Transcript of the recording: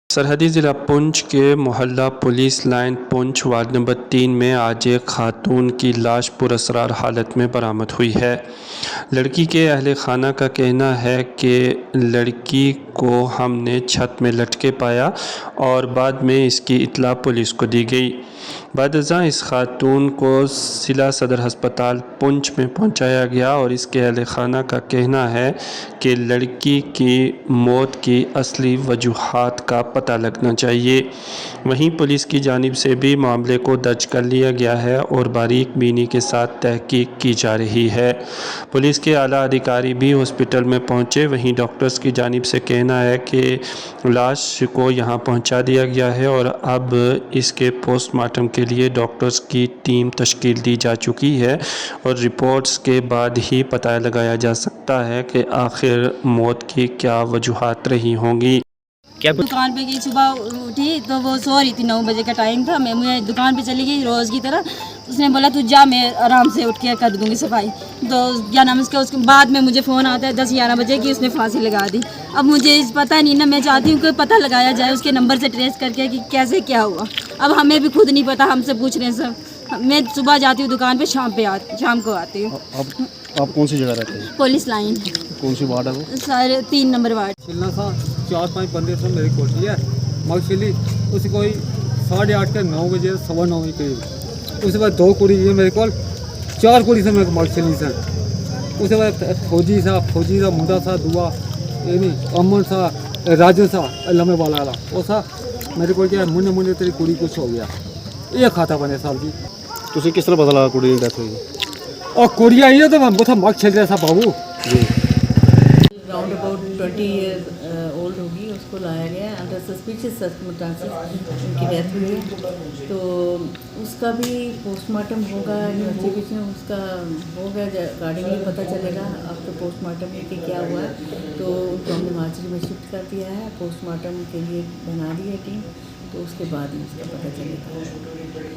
सरहदी ज़िला पुंछ के मोहल्ला police line Poonch ward number 3 में आज एक खातून की लाश पुरअसरार हालत में बरामद हुई है। लड़की के अहले खाना का कहना है कि लड़की को हमने छत में लटके पाया और बाद में इसकी इत्तला पुलिस को दी गई। बादशाह इस खातून को जिला सदर अस्पताल पुंछ में पहुंचाया गया और इसके अहले खाना का कहना है कि लड़की की मौत की असली वजूहात का पता लगना चाहिए। वहीं पुलिस की जानिब से भी मामले को दर्ज कर लिया गया है और बारीक बीनी के साथ तहकीक की जा रही है। पुलिस के आला अधिकारी भी हॉस्पिटल में पहुंचे। वहीं डॉक्टर्स की जानिब से कहना है कि लाश को यहां पहुंचा दिया गया है और अब इसके पोस्टमार्टम के लिए डॉक्टर्स की टीम तश्कील दी जा चुकी है और रिपोर्ट्स के बाद ही पता लगाया जा सकता है कि आखिर मौत की क्या वजूहात रही होंगी। क्या दुकान पे गई, सुबह उठी तो वो सो रही थी, 9 बजे का टाइम था। मैं दुकान पे चली गई रोज़ की तरह। उसने बोला तू जा, मैं आराम से उठ के कर दूंगी सफाई। तो क्या नाम उसके बाद में मुझे फ़ोन आता है 10-11 बजे की उसने फांसी लगा दी। अब मुझे पता नहीं ना, मैं चाहती हूँ कि पता लगाया जाए उसके नंबर से ट्रेस करके कि कैसे क्या हुआ। अब हमें भी खुद नहीं पता, हमसे पूछ रहे हैं सब। मैं सुबह जाती हूँ दुकान पे, शाम को आती हूँ। आप कौन सी जगह रहते हैं? Police line. कौन सी वार्ड है वो? Sir 3 number ward. चिलना था 4-5 बंदे से मेरी कोठी है मगशिली। उसी कोई 8:30 के 9 बजे 9:15 के करीब उसके बाद 2 कुड़ी है मेरे को, 4 कुड़ी से मेरे मगशिली से। उसके बाद फौजी सा मुंडा सा दुआ ये नहीं अमन सा राजन सा लम्बे वाला वो सा मेरे को क्या मुन्ने तेरी कुड़ी कुछ हो गया ये खाता बने साल की। तुझे किस तरह पता लगा कुड़ी की डेथ हुई? और कुड़ी आई है तो मैं था मग खेल रहा था बाबू जी। राउंड अबाउट 20 ईयर ओल्ड होगी, उसको लाया गया अंडर सस्पिशियस सर्कमस्टांसेस उनकी डेथ हुई है। तो उसका भी पोस्टमार्टम होगा, इन्वेस्टिगेशन उसका होगा, गार्डिंग पता चलेगा अब तो पोस्टमार्टम में कि क्या हुआ है। तो उनको हमने मार्चरी में शिफ्ट कर दिया है, पोस्टमार्टम के लिए बना दी है टीम। तो उसके बाद ही उसका पता चलेगा।